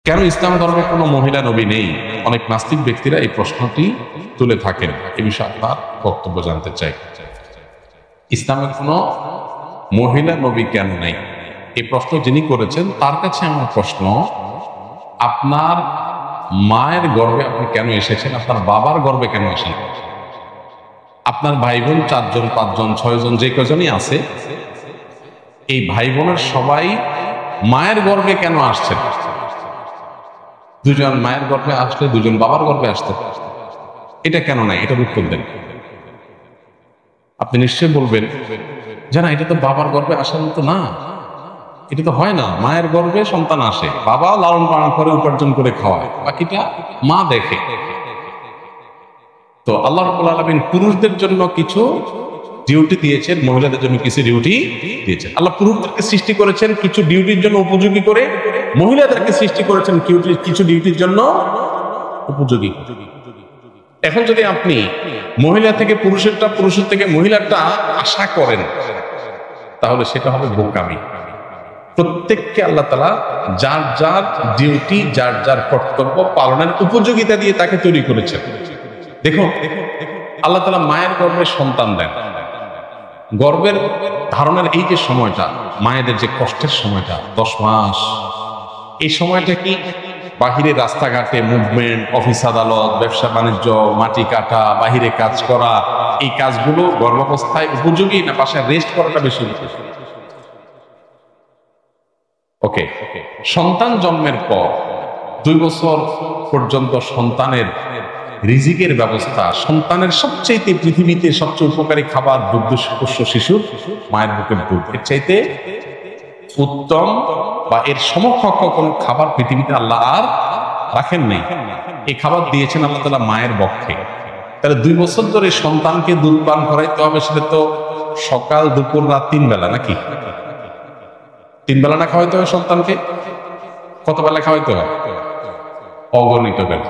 কেন ইসলাম ধর্মে কোনো মহিলা নবী নেই? অনেক নাস্তিক ব্যক্তিরা এই প্রশ্নটি তুলে থাকেন। এ বিষয়ে আপনার বক্তব্য জানতে চাই। ইসলামের কোনো মহিলা নবী কেন নেই, এই প্রশ্ন যিনি করেছেন তার কাছে আমার প্রশ্ন, আপনার মায়ের গর্ভে আপনি কেন এসেছেন? আপনার বাবার গর্ভে কেন এসেছেন? আপনার ভাই বোন 4 জন 5 জন 6 জন যে কজনই আছে, এই ভাই বোনের সবাই মায়ের গর্ভে কেন আসছেন? 2 জন মায়ের গর্ভে আসলে 2 জন বাবার গর্ভে আসতে, এটা কেন নাই? এটার উত্তর দেন। আপনি নিশ্চয়ই বলবেন যে না, এটা তো বাবার গর্ভে আসার মতো না, এটা তো হয় না। মায়ের গর্ভে সন্তান আসে, বাবা লালন পালন করে উপার্জন করে খাওয়ায়, বাকিটা মা দেখে। তো আল্লাহ রাব্বুল আলামিন পুরুষদের জন্য কিছু ডিউটি দিয়েছেন, মহিলাদের জন্য কিছু ডিউটি দিয়েছেন। আল্লাহ পুরুষদেরকে সৃষ্টি করেছেন কিছু ডিউটির জন্য উপযোগী করে, মহিলাদেরকে সৃষ্টি করেছেন কিছু ডিউটির জন্য উপযোগী। এখন যদি আপনি মহিলা থেকে পুরুষেরটা, পুরুষের থেকে মহিলারটা আশা করেন, তাহলে সেটা হবে বোকামি। প্রত্যেককে আল্লাহ তাআলা যার যার ডিউটি, যার যার কর্তব্য পালনের উপযোগিতা দিয়ে তাকে তৈরি করেছেন। দেখুন, আল্লাহ তাআলা মায়ের গর্ভে সন্তান দেন। গর্ভের ধারণের এই যে সময়টা, মায়েদের যে কষ্টের সময়টা 10 মাস, এই সময়টা কি বাহিরে রাস্তাঘাটে মুভমেন্ট, অফিস আদালত, ব্যবসা বাণিজ্য, মাটি কাটা, বাহিরে কাজ করা, এই কাজগুলো গর্ভাবস্থায় উপযোগী না বাসায় রেস্ট করাটা বেশি? ওকে, সন্তান জন্মের পর 2 বছর পর্যন্ত সন্তানের রিজিকের ব্যবস্থা, সন্তানের সবচেয়ে পৃথিবীতে সবচেয়ে উপকারী খাবার দুগ্ধপোষ্য শিশুর মায়ের বুকের দুধ। এর চাইতে উত্তম বা এর সমকক্ষ কোন খাবার পৃথিবীতে আল্লাহ আর রাখেন নেই। এই খাবার দিয়েছেন আল্লাহ তাআলা মায়ের বক্ষে। তাহলে 2 বছর ধরে সন্তানকে দুধ পান করাইতে হবে, সেটা তো সকাল দুপুর রাত 3 বেলা, নাকি 3 বেলা না খাওয়াইতে হবে সন্তানকে? কত বেলা খাওয়াইতে হয়? অগণিত বেলা।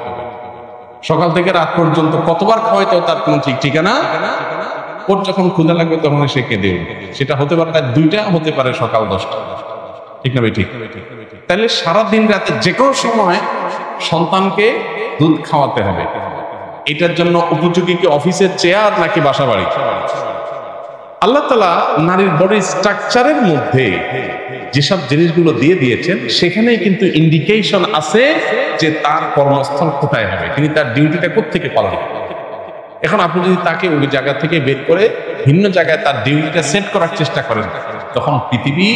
সকাল থেকে রাত পর্যন্ত কতবার খাওয়াইতে হয় তার কোনো ঠিক ঠিকানা। ওর যখন ক্ষুধা লাগবে তখন সে কেঁদে উঠবে। সেটা হতে পারে রাত 2টা, হতে পারে সকাল 10টা, ঠিক না? ঠিক। তাহলে সারাদিন রাতে যে কোনো সময় সন্তানকে দুধ খাওয়াতে হবে। এটার জন্য উপযোগী কি অফিসের চেয়ার নাকি বাসা বাড়ি? আল্লাহ তাআলা নারীর বডি স্ট্রাকচারের মধ্যে যেসব জিনিসগুলো দিয়ে দিয়েছেন, সেখানেই কিন্তু ইন্ডিকেশন আছে যে তার কর্মস্থল কোথায় হবে, তিনি তার ডিউটিটা কোত্থেকে পালন করবেন। এখন আপনি যদি তাকে ওই জায়গা থেকে বের করে ভিন্ন জায়গায় তার ডিউটিটা সেট করার চেষ্টা করেন, তখন পৃথিবী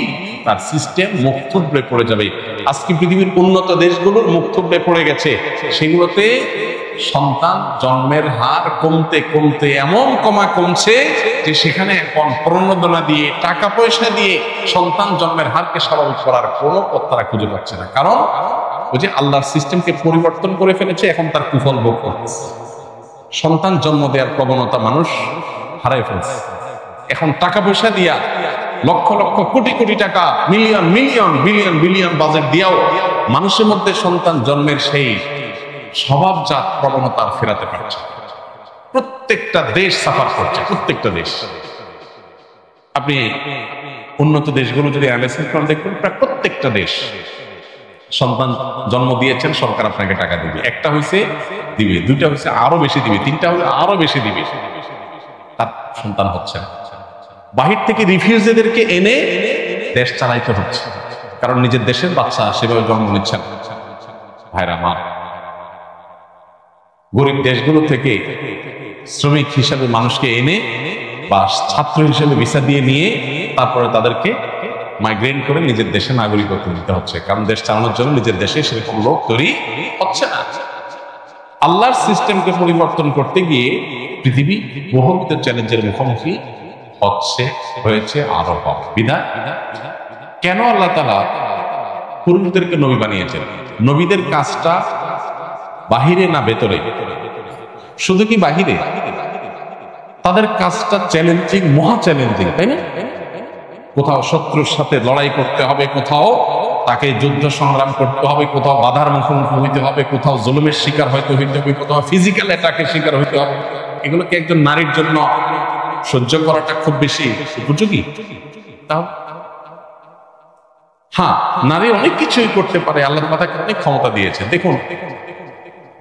তার সিস্টেম মুখ থুবড়ে পড়ে যাবে। আজকে পৃথিবীর উন্নত দেশগুলোর মুখ থুবড়ে পড়ে গেছে। সেগুলোতে সন্তান জন্মের হার কমতে কমতে এমন কমছে যে সেখানে এখন প্রণোদনা দিয়ে, টাকা পয়সা দিয়ে সন্তান জন্মের হারকে স্বাভাবিক করার কোনো পথ তারা খুঁজে পাচ্ছে না। কারণ ওই যে আল্লাহর সিস্টেমকে পরিবর্তন করে ফেলেছে, এখন তার কুফল ভোগ করছে। সন্তান জন্ম দেওয়ার প্রবণতা মানুষ হারাই ফেলছে। এখন টাকা পয়সা দিয়া, লক্ষ লক্ষ কোটি কোটি টাকা, million million billion billion budget দিয়াও মানুষের মধ্যে সন্তান জন্মের সেই স্বভাবজাত প্রবণতা ফেরাতে পারছে। প্রত্যেকটা দেশ সাফার করছে, প্রত্যেকটা দেশ। আপনি উন্নত দেশগুলো যদি অ্যানালাইসিস করেন, দেখবেন প্রায় প্রত্যেকটা দেশ সন্তান জন্ম দিয়েছেন, সরকার আপনাকে টাকা দিবে। একটা হয়েছে দিবে, 2টা হয়েছে আরো বেশি দিবে, 3টা হলে আরো বেশি দিবে। তার সন্তান হচ্ছে না। বাহির থেকে রিফিউজিদেরকে এনে দেশ চালাইতে হচ্ছে, কারণ নিজের দেশের বাচ্চা সেভাবে জন্ম নিচ্ছে না। ভাইরা আমার, গরিব দেশগুলো থেকে শ্রমিক হিসাবে মানুষকে এনে বা ছাত্র হিসেবে ভিসা দিয়ে নিয়ে তারপরে তাদেরকে মাইগ্রেট করে নিজের দেশে নাগরিকত্ব দিতে হচ্ছে, কারণ দেশ চালানোর জন্য নিজের দেশে সেরকম লোক তৈরি হচ্ছে না। আল্লাহর সিস্টেমকে পরিবর্তন করতে গিয়ে পৃথিবী বহুবিধ চ্যালেঞ্জের মুখোমুখি হয়েছে, আরো হবে। বিধায় কেন আল্লাহ তাআলা পুরুষদেরকে নবী বানিয়েছেন? নবীদের কাজটা বাহিরে না ভেতরে? শুধু কি বাহিরে? তাদের কাজটা চ্যালেঞ্জিং, মহা চ্যালেঞ্জিং, তাই না? কোথাও শত্রুর সাথে লড়াই করতে হবে, কোথাও তাকে যুদ্ধ সংগ্রাম করতে হবে, কোথাও বাধার মুখোমুখি হইতে হবে, কোথাও জুলুমের শিকার হইতে হবে, কোথাও ফিজিক্যাল অ্যাটাকের শিকার হইতে হবে। এগুলো কি একজন নারীর জন্য সহ্য করাটা খুব বেশি উপযোগী? তাও হ্যাঁ, নারী অনেক কিছুই করতে পারে, আল্লাহ তাআলা তাকে অনেক ক্ষমতা দিয়েছে। দেখুন,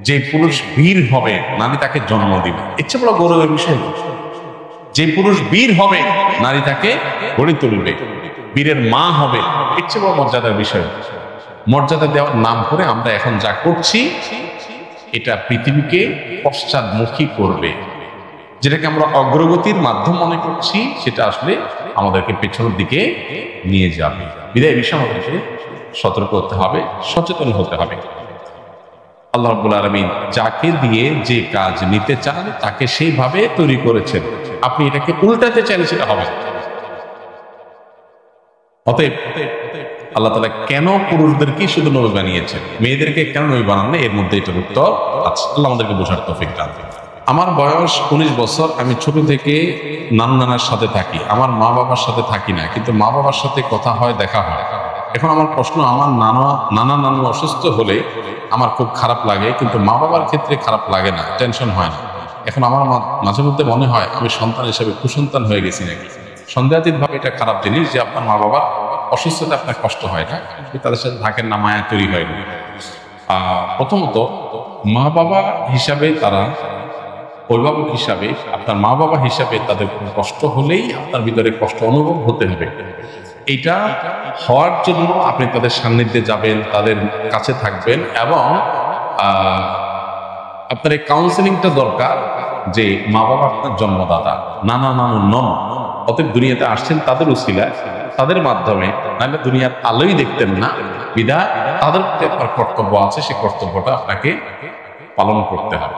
যে পুরুষ বীর হবে নারী তাকে জন্ম দিবে, এর চেয়ে বড় গৌরবের বিষয়। যে পুরুষ বীর হবে নারী তাকে গড়ে তুলবে, বীরের মা হবে, এর চেয়ে বড় মর্যাদার বিষয়। মর্যাদা দেওয়ার নাম করে আমরা এখন যা করছি এটা পৃথিবীকে পশ্চাৎমুখী করবে। যেটাকে আমরা অগ্রগতির মাধ্যম মনে করছি সেটা আসলে আমাদেরকে পেছনের দিকে নিয়ে যাবে। বিদায় বিষয় আমাদেরকে সতর্ক হতে হবে, সচেতন হতে হবে। আল্লাহ রাব্বুল আলামিন যাকে দিয়ে যে কাজ নিতে চান তাকে সেইভাবে তৈরি করেছেন। আপনি এটাকে উল্টাতে চাইলে সেটা হবে না। অতএব আল্লাহ তাআলা কেন পুরুষদেরকে শুধু নবী বানিয়েছেন, মেয়েদেরকে কেন নবী বানান না, এর মধ্যে এটার উত্তর আছে। আল্লাহ আমাদেরকে বোঝার তৌফিক দান করুন। আমার বয়স 19 বছর। আমি ছোট থেকে নানু নানার সাথে থাকি, আমার মা বাবার সাথে থাকি না, কিন্তু মা বাবার সাথে কথা হয়, দেখা হয়। এখন আমার প্রশ্ন, আমার নানু অসুস্থ হলে আমার খুব খারাপ লাগে, কিন্তু মা বাবার ক্ষেত্রে খারাপ লাগে না, টেনশন হয় না। এখন আমার মাঝে মধ্যে মনে হয় আমি সন্তান হিসেবে কুসন্তান হয়ে গেছি নাকি। সন্দেহাতীত ভাবে এটা খারাপ জিনিস যে আপনার মা বাবার অসুস্থতা আপনার কষ্ট হয় না, তাদের সাথে থাকেন না, মায়া তৈরি হয়নি। প্রথমত, মা বাবা হিসাবে তারা, অভিভাবক হিসাবে আপনার মা বাবা হিসাবে তাদের কোনো কষ্ট হলেই আপনার ভিতরে কষ্ট অনুভব হতে হবে। এটা হওয়ার জন্য আপনি তাদের সান্নিধ্যে যাবেন, তাদের কাছে থাকবেন, এবং আপনার এই কাউন্সেলিংটা দরকার যে মা বাবা আপনার জন্মদাতা, নানা নানু নন, অতএব দুনিয়াতে আসছেন তাদের উসিলায়, তাদের মাধ্যমে, নাহলে দুনিয়ার আলোই দেখতেন না। বিধায় তাদের প্রতি আপনার কর্তব্য আছে, সেই কর্তব্যটা আপনাকে পালন করতে হবে।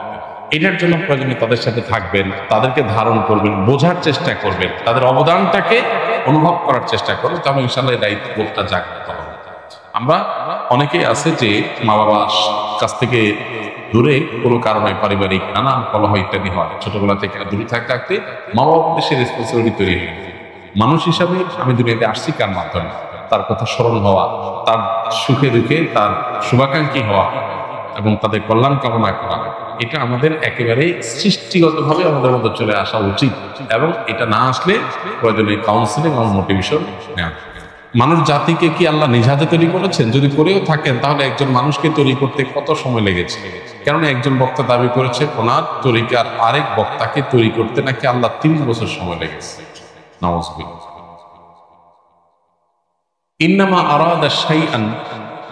এটার জন্য প্রয়োজনে তাদের সাথে থাকবেন, তাদেরকে ধারণ করবেন, বোঝার চেষ্টা করবেন, তাদের অবদানটাকে অনুভব করার চেষ্টা করবেন, তবে ইনশাআল্লাহ এই দায়িত্ববোধটা জাগ্রত হবে। আমরা অনেকেই আছে যে মা বাবার কাছ থেকে দূরে কোনো কারণে, পারিবারিক নানান কলহ ইত্যাদি হয়, ছোটবেলা থেকে দূরে থাকতে থাকতে মা বাবার প্রতি সে রেসপন্সিবিলিটি তৈরি হয়ে গেছে। মানুষ হিসাবে আমি দুনিয়াতে আসছি কার মাধ্যমে? তার কথা স্মরণ হওয়া, তার সুখে দুঃখে তার শুভাকাঙ্ক্ষী হওয়া এবং তাদের কল্যাণ কামনা করা, এটা আমাদের একেবারে সৃষ্টিগতভাবে আমাদের মধ্যে চলে আসা উচিত। এবং এটা না আসলে প্রয়োজনীয় কাউন্সিলিং এবং মোটিভেশন নেওয়া। মানুষ জাতিকে কি আল্লাহ নিজ হাতে তৈরি করেছেন? যদি করেও থাকেন তাহলে একজন মানুষকে তৈরি করতে কত সময় লেগেছে? কেননা একজন বক্তা দাবি করেছে ওনার তরিকার আরেক বক্তাকে তৈরি করতে নাকি আল্লাহ 30 বছর সময় লেগেছে। নাউযুবিল্লাহ। ইন্নামা আরাদা শাইআন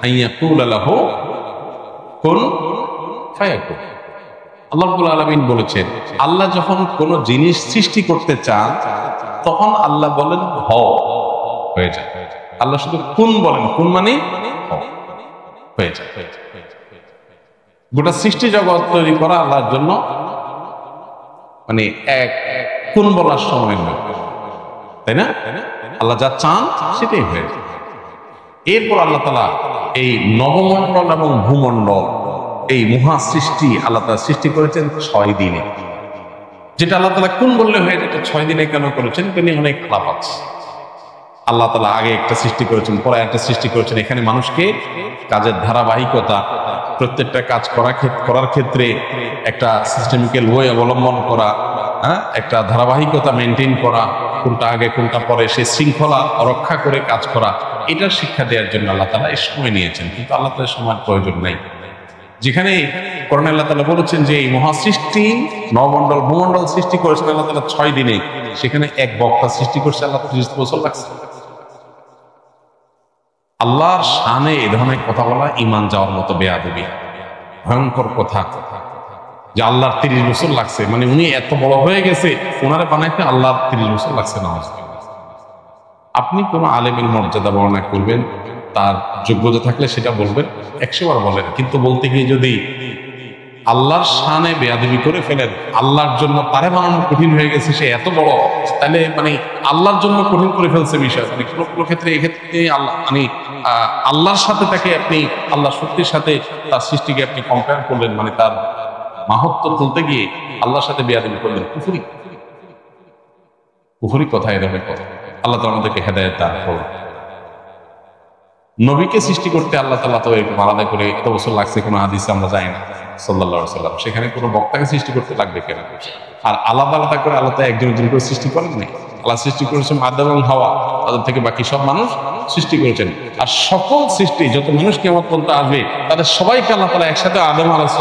আন ইয়াকুলা লাহু কুন ফায়াকুন। আল্লাহ রাব্বুল আলামিন বলেছেন, আল্লাহ যখন কোন জিনিস সৃষ্টি করতে চান তখন আল্লাহ বলেন হও, হয়ে যায়। আল্লাহ শুধু কুন বলেন, কুন মানে হও, হয়ে যায়। গোটা সৃষ্টি জগৎ তৈরি করা আল্লাহর জন্য মানে এক কুন বলার সময় নয়, তাই না? আল্লাহ যা চান সেটাই হয়ে যায়। এরপর আল্লাহ তাআলা এই নবমণ্ডল এবং ভূমণ্ডল, এই মহা সৃষ্টি আল্লাহ তাআলা সৃষ্টি করেছেন 6 দিনে। যেটা আল্লাহ তাআলা কোন বললে হয়ে যেত, 6 দিনে কেন করেছেন এটা নিয়ে অনেক আলাপ আছে। আল্লাহ তাআলা আগে একটা সৃষ্টি করেছেন, পরে একটা সৃষ্টি করেছেন। এখানে মানুষকে কাজের ধারাবাহিকতা, প্রত্যেকটা কাজ করার ক্ষেত্রে একটা সিস্টেমিক্যাল ওয়ে অবলম্বন করা, একটা ধারাবাহিকতা মেনটেন করা, কোনটা আগে কোনটা পরে, সেই শৃঙ্খলা রক্ষা করে কাজ করা, এটার শিক্ষা দেওয়ার জন্য আল্লাহ তাআলা এই সময় নিয়েছেন। কিন্তু আল্লাহ তাআলার সময়ের প্রয়োজন নাই। যেখানে কোরআনে আল্লাহ তাআলা বলেছেন যে এই মহাসৃষ্টি নবমণ্ডল ভূমণ্ডল সৃষ্টি করেছেন আল্লাহ তাআলা 6 দিনে, সেখানে এক বক্তা সৃষ্টি করছে আল্লাহ 30 বছর লাগছে। আল্লাহর শানে এ ধরনের কথা বলা ঈমান যাওয়ার মতো বেয়াদবি, ভয়ঙ্কর কথা। যে আল্লাহর 30 বছর লাগছে, মানে উনি এত বড় হয়ে গেছে, ওনারে বানাইতে আল্লাহর 30 বছর লাগছে না। আপনি কোন আলেমের মর্যাদা বর্ণনা করবেন, তার যোগ্যতা থাকলে সেটা বলবেন, 100 বার বলেন, কিন্তু বলতে গিয়ে যদি আল্লাহর শানে বেয়াদবি করে ফেলেন, আল্লাহর জন্য তারে বানানো কঠিন হয়ে গেছে, সে এত বড়, তাহলে মানে আল্লাহর জন্য কঠিন করে ফেলছে বিষয়। মানে কোনো ক্ষেত্রে এক্ষেত্রে আল্লাহ মানে আল্লাহর সাথে তাকে আপনি, আল্লাহ শক্তির সাথে তার সৃষ্টিকে আপনি কম্পেয়ার করলেন, মানে তার মাহাত্ম্য তুলতে গিয়ে আল্লাহর সাথে বেয়াদবি করলেন। কুফরি কথা, এ ধরনের কথা। আল্লাহ তো আমাদেরকে হেদায়েত দান করুন। নবীকে সৃষ্টি করতে আল্লাহ তাআলা তো একটু আলাদা করে এত বছর লাগছে, কোনো হাদিসে আমরা জানি না সাল্লাল্লাহু আলাইহি ওয়াসাল্লাম। সেখানে কোনো বক্তাকে সৃষ্টি করতে লাগবে কেন? আর আলাদা আলাদা করে আল্লাহ একজন একজন করে সৃষ্টি করেন নাই। আল্লাহ সৃষ্টি করেছেন আদম এবং হাওয়া, তাদের থেকে বাকি সব মানুষ সৃষ্টি করেছেন। আর সকল সৃষ্টি যত মানুষ কিয়ামত পর্যন্ত আসবে তাদের সবাইকে আল্লাহ তাআলা একসাথে আদম আলাইহিস